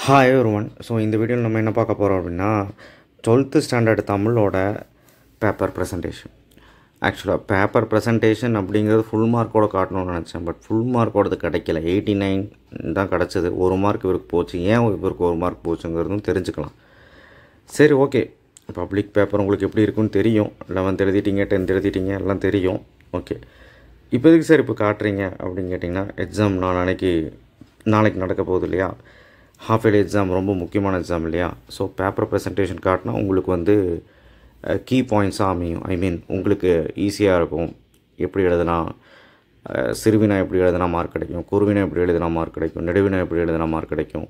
Hi everyone. So இந்த வீடியோவில் நம்ம என்ன பார்க்க போகிறோம் அப்படின்னா 12th ஸ்டாண்டர்ட் தமிழோட பேப்பர் ப்ரெசன்டேஷன். ஆக்சுவலாக பேப்பர் ப்ரெசன்டேஷன் அப்படிங்கிறது ஃபுல் மார்க்கோட காட்டணும்னு நினச்சேன். பட் ஃபுல் மார்க்கோடது கிடைக்கல. 89 தான் கிடச்சிது. 1 மார்க் இவருக்கு போச்சு. ஏன் இவருக்கு 1 மார்க் போச்சுங்கிறதும் தெரிஞ்சுக்கலாம். சரி, ஓகே. பப்ளிக் பேப்பர் உங்களுக்கு எப்படி இருக்குன்னு தெரியும். 11th எழுதிட்டீங்க, 10th எழுதிட்டீங்க, எல்லாம் தெரியும். ஓகே, இப்போ எதுக்கு சார் இப்போ காட்டுறீங்க அப்படின்னு கேட்டிங்கன்னா, எக்ஸாம் நாளைக்கு நடக்க போகுது இல்லையா? ஹாஃப் இயர்லி எக்ஸாம் ரொம்ப முக்கியமான எக்ஸாம் இல்லையா? ஸோ பேப்பர் ப்ரெசன்டேஷன் காட்டினா உங்களுக்கு வந்து கீ பாயிண்ட்ஸாக அமையும். ஐ மீன் உங்களுக்கு ஈஸியாக இருக்கும். எப்படி எழுதுனா, சிறுவினா எப்படி எழுதுனா மார்க் கிடைக்கும், குறுவினா எப்படி எழுதுனா மார்க் கிடைக்கும், நெடுவினா எப்படி எழுதுனா மார்க் கிடைக்கும்,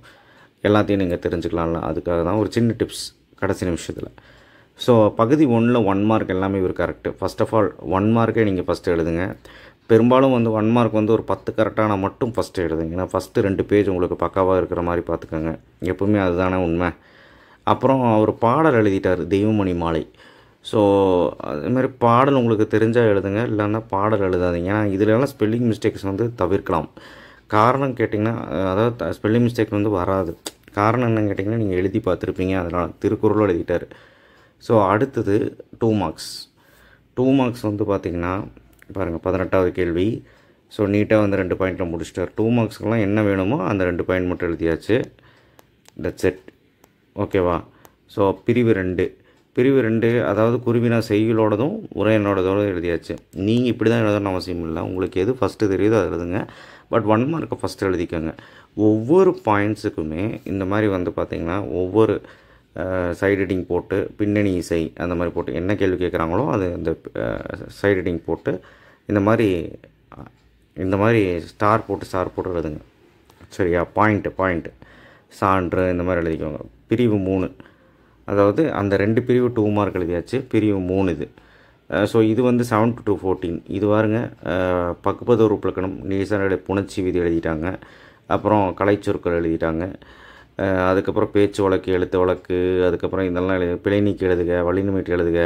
எல்லாத்தையும் நீங்கள் தெரிஞ்சுக்கலாம்ல. அதுக்காக தான் ஒரு சின்ன டிப்ஸ் கடைசி நிமிஷத்தில். ஸோ பகுதி 1ல் 1 மார்க் எல்லாமே இவர் கரெக்டு. ஃபஸ்ட் ஆஃப் ஆல் 1 மார்க்கே நீங்கள் ஃபஸ்ட்டு எழுதுங்க. பெரும்பாலும் வந்து 1 மார்க் வந்து ஒரு 10 கரெக்டான மட்டும் ஃபஸ்ட்டு எழுதுங்க. ஏன்னா ஃபஸ்ட்டு 2 பேஜ் உங்களுக்கு பக்காவாக இருக்கிற மாதிரி பார்த்துக்கோங்க. எப்பவுமே அதுதானே உண்மை. அப்புறம் அவர் பாடல் எழுதிட்டார், தெய்வமணி மாலை. ஸோ அதுமாதிரி பாடல் உங்களுக்கு தெரிஞ்சால் எழுதுங்க, இல்லைன்னா பாடல் எழுதாதீங்க. ஏன்னா இதுலலாம் ஸ்பெல்லிங் மிஸ்டேக்ஸ் வந்து தவிர்க்கலாம். காரணம் கேட்டிங்கன்னா, அதாவது ஸ்பெல்லிங் மிஸ்டேக் வந்து வராது. காரணம் என்னன்னு கேட்டிங்கன்னா, நீங்கள் எழுதி பார்த்துருப்பீங்க. அதனால் திருக்குறளும் எழுதிட்டார். ஸோ அடுத்தது 2 மார்க்ஸ். 2 மார்க்ஸ் வந்து பார்த்திங்கன்னா பாருங்கள், 18வது கேள்வி. ஸோ நீட்டாக வந்து 2 பாயிண்ட்டில் முடிச்சிட்டார். 2 மார்க்ஸ்க்கெலாம் என்ன வேணுமோ அந்த 2 பாயிண்ட் மட்டும் எழுதியாச்சு. That's it. ஓகேவா? ஸோ பிரிவு 2 அதாவது குருவினா செய்யுளோடதும் உரையனோடதோடு எழுதியாச்சு. நீங்கள் இப்படி தான் எழுதணும்னு அவசியம் இல்லை. உங்களுக்கு எது ஃபஸ்ட்டு தெரியுதோ அதை எழுதுங்க. பட் 1 மார்க்கை ஃபஸ்ட்டு எழுதிக்கோங்க. ஒவ்வொரு பாயிண்ட்ஸுக்குமே இந்த மாதிரி வந்து பார்த்திங்கன்னா, ஒவ்வொரு சைட் ஹெட்டிங் போட்டு, பின்னணி இசை அந்த மாதிரி போட்டு, என்ன கேள்வி கேட்குறாங்களோ அது அந்த சைட் ஹெட்டிங் போட்டு இந்த மாதிரி ஸ்டார் போட்டு எழுதுங்க. சரியா? பாயிண்ட்டு சான்று இந்த மாதிரி எழுதிக்கோங்க. பிரிவு 3, அதாவது அந்த 2 பிரிவு 2 மார்க் எழுதியாச்சு. பிரிவு 3 இது. ஸோ இது வந்து 7 to 14. இது பாருங்க, பகுபத உறுப்பிலக்கணம், நீசனோட புணர்ச்சி விதி எழுதிட்டாங்க. அப்புறம் கலைச்சொற்கள் எழுதிட்டாங்க. அதுக்கப்புறம் பேச்சு வழக்கு, எழுத்து வழக்கு, அதுக்கப்புறம் இதெல்லாம் பிழை நீக்கி எழுதுக, வழிநிமிட்டு எழுதுக.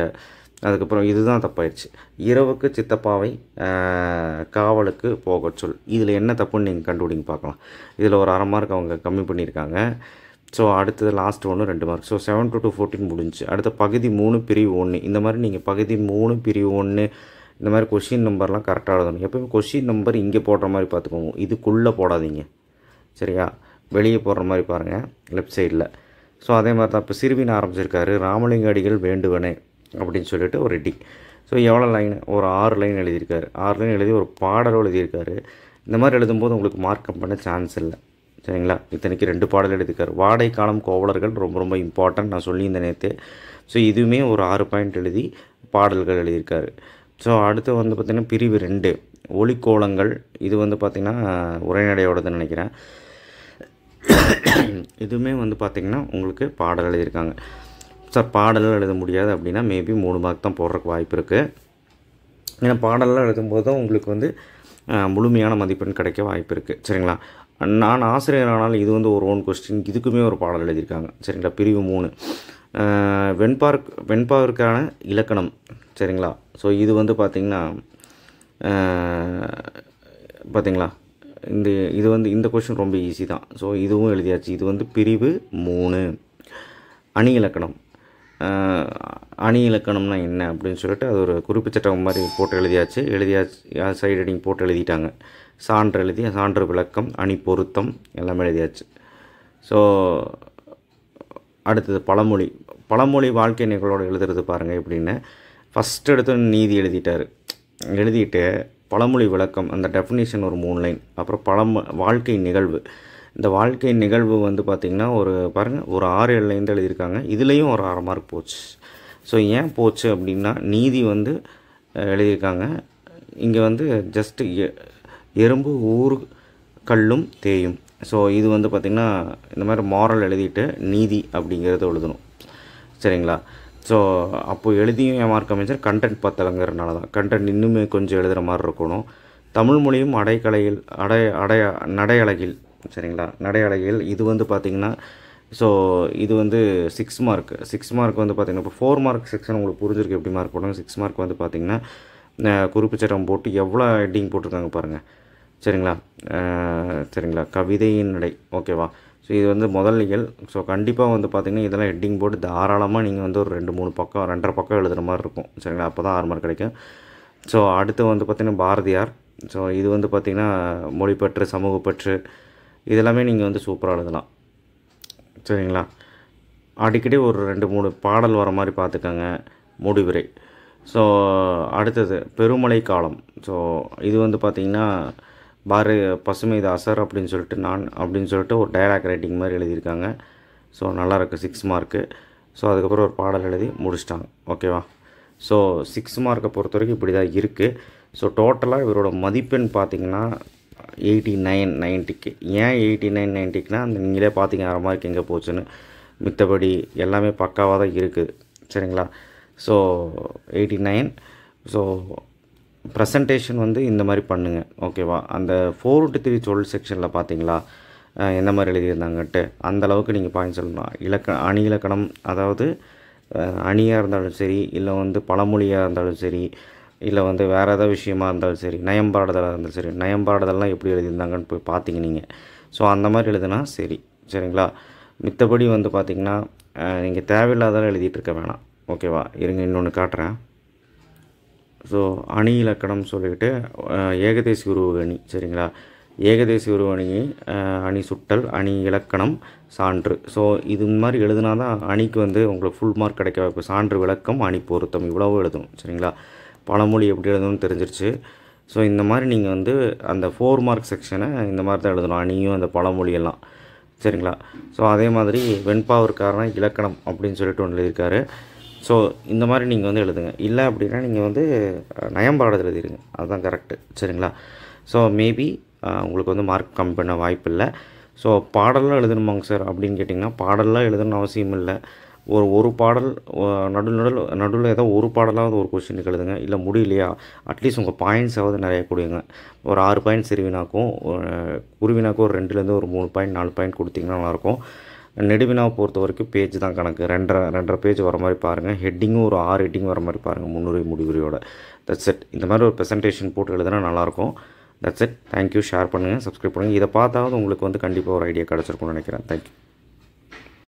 அதுக்கப்புறம் இதுதான் தப்பாயிடுச்சு. இரவுக்கு சித்தப்பாவை காவலுக்கு போக சொல். இதில் என்ன தப்புன்னு நீங்கள் கண்டுபிடிங்க பார்க்கலாம். இதில் ஒரு 1/2 மார்க் அவங்க கம்மி பண்ணியிருக்காங்க. ஸோ அடுத்தது லாஸ்ட் 2 மார்க். ஸோ 7 to 14 முடிஞ்சு. அடுத்த பகுதி 3 பிரிவு 1. இந்த மாதிரி நீங்கள் பகுதி 3 பிரிவு 1 இந்த மாதிரி கொஷின் நம்பர்லாம் கரெக்டாக எழுதணும். எப்போயுமே கொஷின் நம்பர் இங்கே போடுற மாதிரி பார்த்துக்கோங்க, இதுக்குள்ளே போடாதீங்க. சரியா? வெளியே போடுற மாதிரி பாருங்கள், லெஃப்ட் சைடில். ஸோ அதே மாதிரி தான் இப்போ சிறுவின் ஆரம்பிச்சிருக்காரு. ராமலிங்க அடிகள் வேண்டுவனே அப்படின்னு சொல்லிட்டு ஒரு ரெடி. ஸோ எவ்வளோ லைன்? ஒரு 6 லைன் எழுதியிருக்காரு. 6 லைன் எழுதி ஒரு பாடலும் எழுதியிருக்காரு. இந்த மாதிரி எழுதும்போது உங்களுக்கு மார்க் பண்ண சான்ஸ் இல்லை. சரிங்களா? இத்தனைக்கு 2 பாடல் எழுதியிருக்காரு. வாடை காலம் கோவலர்கள் ரொம்ப ரொம்ப இம்பார்ட்டன்ட், நான் சொல்லியிருந்தேன் நேற்று. ஸோ இதுவுமே ஒரு 6 பாயிண்ட் எழுதி பாடல்கள் எழுதியிருக்காரு. ஸோ அடுத்து வந்து பார்த்திங்கன்னா பிரிவு 2 ஒளிக்கோலங்கள். இது வந்து பார்த்திங்கன்னா உரைநடையோடதுன்னு நினைக்கிறேன். இதுவுமே வந்து பார்த்திங்கன்னா உங்களுக்கு பாடல் எழுதியிருக்காங்க. சார் பாடலாம் எழுத முடியாது அப்படின்னா மேபி 3 மார்க் தான் போடுறதுக்கு வாய்ப்பு இருக்குது. ஏன்னா பாடலாம் எழுதும்போது தான் உங்களுக்கு வந்து முழுமையான மதிப்பெண் கிடைக்க வாய்ப்பு இருக்குது. சரிங்களா? நான் ஆசிரியரானால் இது வந்து ஒரு ஓன் கொஸ்டின், இதுக்குமே ஒரு பாடல் எழுதியிருக்காங்க. சரிங்களா? பிரிவு 3 வெண்பாவிற்கான இலக்கணம். சரிங்களா? ஸோ இது வந்து பார்த்திங்கன்னா இந்த கொஸ்டின் ரொம்ப ஈஸி தான். ஸோ இதுவும் எழுதியாச்சு. இது வந்து பிரிவு 3 அணி இலக்கணம். அணி இலக்கணம்னா என்ன அப்படின்னு சொல்லிட்டு அது ஒரு குறிப்பிச்சட்டம் மாதிரி போட்டு எழுதியாச்சு. சைட் ஹெட்டிங் போட்டு எழுதிட்டாங்க. சான்று விளக்கம், அணி பொருத்தம் எல்லாமே எழுதியாச்சு. ஸோ அடுத்தது பழமொழி வாழ்க்கை நிகழ்வோடு எழுதுறது பாருங்கள் எப்படின்னு. ஃபஸ்ட் எடுத்து நீதி எழுதிட்டு பழமொழி விளக்கம், அந்த டெஃபினிஷன் ஒரு 3 லைன். அப்புறம் வாழ்க்கை நிகழ்வு. இந்த வாழ்க்கை நிகழ்வு வந்து பார்த்திங்கன்னா ஒரு 6-7 லைன் தான் எழுதியிருக்காங்க. இதுலேயும் ஒரு 1/2 மார்க் போச்சு. ஸோ ஏன் போச்சு அப்படின்னா, நீதி வந்து எழுதியிருக்காங்க. இங்கே வந்து ஜஸ்ட்டு எறும்பு ஊர் கல்லும் தேயும். ஸோ இது வந்து பார்த்திங்கன்னா இந்த மாதிரி மாரல் எழுதிட்டு நீதி அப்படிங்கிறத எழுதணும். சரிங்களா? ஸோ அப்போது எழுதியும் என் மார்க் அமைச்சர் கண்டென்ட் பத்தலைங்கிறனால தான். கண்டென்ட் இன்னுமே கொஞ்சம் எழுதுகிற மாதிரி இருக்கணும். தமிழ் மொழியும் நடையழகில். சரிங்களா? நடையழகில் இது வந்து பார்த்திங்கன்னா, ஸோ இது வந்து 6 மார்க் வந்து பார்த்திங்கன்னா, இப்போ 4 மார்க் செக்ஷன் உங்களுக்கு புரிஞ்சிருக்கு எப்படி மார்க் போடுறாங்க. 6 மார்க் வந்து பார்த்திங்கன்னா குறிப்பிச்சட்டம் போட்டு எவ்வளோ ஹெட்டிங் போட்டிருக்காங்க பாருங்கள். சரிங்களா? கவிதையின் நடை. ஓகேவா? ஸோ இது வந்து முதல் இயல். ஸோ கண்டிப்பாக வந்து பார்த்திங்கன்னா இதெல்லாம் ஹெட்டிங் போட்டு தாராளமாக நீங்கள் வந்து ஒரு 2-3 பக்கம் 2.5 பக்கம் எழுதுகிற மாதிரி இருக்கும். சரிங்களா? அப்போ தான் 6 மார்க் கிடைக்கும். ஸோ அடுத்து வந்து பார்த்திங்கன்னா பாரதியார். ஸோ இது வந்து பார்த்திங்கன்னா மொழிப்பற்று, சமூகப்பற்று இதெல்லாமே நீங்கள் வந்து சூப்பராக எழுதலாம். சரிங்களா? அடிக்கடி ஒரு 2-3 பாடல் வர மாதிரி பார்த்துக்கோங்க. முடிவுரை. ஸோ அடுத்தது பெருமழை காலம். ஸோ இது வந்து பார்த்திங்கன்னா பசுமைதாசர் அப்படின்னு சொல்லிட்டு ஒரு டயலாக் ரைட்டிங் மாதிரி எழுதியிருக்காங்க. ஸோ நல்லாயிருக்கு. 6 மார்க்கு. ஸோ அதுக்கப்புறம் ஒரு பாடல் எழுதி முடிச்சிட்டாங்க. ஓகேவா? ஸோ 6 மார்க்கை பொறுத்த வரைக்கும் இப்படி தான் இருக்குது. ஸோ டோட்டலாக இவரோட மதிப்பெண் பார்த்திங்கன்னா 89-90க்கு. ஏன் 89-90க்குனா அந்த நீங்களே பார்த்தீங்க 1/2 மார்க் எங்கே போச்சுன்னு. மித்தபடி எல்லாமே பக்காவாக தான் இருக்குது. சரிங்களா? ஸோ 89. ஸோ ப்ரெசன்டேஷன் வந்து இந்த மாதிரி பண்ணுங்கள். ஓகேவா? அந்த 4-3 12 செக்ஷனில் பார்த்தீங்களா என்ன மாதிரி எழுதியிருந்தாங்கன்ட்டு அந்தளவுக்கு நீங்கள் பாயிண்ட் சொல்லலாம். அணி இலக்கணம், அதாவது அணியாக இருந்தாலும் சரி, இல்லை வந்து பழமொழியாக இருந்தாலும் சரி, இல்லை வந்து வேறு ஏதாவது விஷயமா இருந்தாலும் சரி, நயம்பாடுதலாக இருந்தாலும் சரி, நயம்பாடுதல்லாம் எப்படி எழுதியிருந்தாங்கன்னு போய் பார்த்தீங்க நீங்கள். ஸோ அந்த மாதிரி எழுதுனா சரி. சரிங்களா? மித்தபடி வந்து பார்த்திங்கன்னா நீங்கள் தேவையில்லாதெல்லாம் எழுதிட்டுருக்க வேணாம். ஓகேவா? இருங்க இன்னொன்று காட்டுறேன். ஸோ அணி இலக்கணம் சொல்லிக்கிட்டு ஏகதேசி உருவ அணி. சரிங்களா? ஏகதேசி உருவ அணி, அணி சுட்டல், அணி இலக்கணம், சான்று. ஸோ இது மாதிரி எழுதுனா தான் அணிக்கு வந்து உங்களுக்கு ஃபுல் மார்க் கிடைக்க வாய்ப்பு. சான்று, விளக்கம், அணி பொருத்தம் இவ்வளவு எழுதணும். சரிங்களா? பழமொழி எப்படி எழுதணும்னு தெரிஞ்சிருச்சு. ஸோ இந்த மாதிரி நீங்கள் வந்து அந்த 4 மார்க் செக்ஷனை இந்த மாதிரி தான் எழுதணும். அணியும் அந்த பழமொழியெல்லாம். சரிங்களா? ஸோ அதே மாதிரி வெண்பாவிற்கான இலக்கணம் அப்படின்னு சொல்லிட்டு ஒன்று எழுதியிருக்காரு. ஸோ இந்த மாதிரி நீங்கள் வந்து எழுதுங்க. இல்லை அப்படின்னா நீங்கள் வந்து நயம்பாடுதல் எழுதிடுங்க. அதுதான் கரெக்டு. சரிங்களா? ஸோ மேபி உங்களுக்கு வந்து மார்க் கம்மி பண்ண வாய்ப்பு இல்லை. ஸோ பாடலாம் எழுதணுமாங்க சார் அப்படின்னு கேட்டிங்கன்னா பாடலாம் எழுதணும்னு அவசியம் இல்லை. ஒரு பாடல் நடுவில் ஏதோ ஒரு பாடலாவது ஒரு கொஸ்டினுக்கு எழுதுங்க. இல்லை முடியலையா அட்லீஸ்ட் உங்கள் பாயிண்ட்ஸாவது நிறைய கொடுங்க. ஒரு 6 பாயிண்ட் சிறுவினாக்கும் குருவினாக்கும் ஒரு 2லேருந்து ஒரு 3 பாயிண்ட் 4 பாயிண்ட் கொடுத்திங்கன்னா நல்லாயிருக்கும். நெடுவினாவை பொறுத்த வரைக்கும் பேஜ் தான் கணக்கு. 2.5 பேஜ் வர மாதிரி பாருங்கள். ஹெட்டிங்கும் ஒரு 6 ஹெட்டிங் வர மாதிரி பாருங்கள். முன்னுரை முடிவுரையோட. That's it. இந்த மாதிரி ஒரு ப்ரெசன்டேஷன் போட்டு எழுதுனா நல்லாயிருக்கும். That's it. தேங்க்யூ. ஷேர் பண்ணுங்கள், சப்ஸ்கிரைப் பண்ணுங்கள். இதை பார்த்தாவது உங்களுக்கு வந்து கண்டிப்பாக ஒரு ஐடியா கிடச்சிருக்கும்னு நினைக்கிறேன். தேங்க்யூ.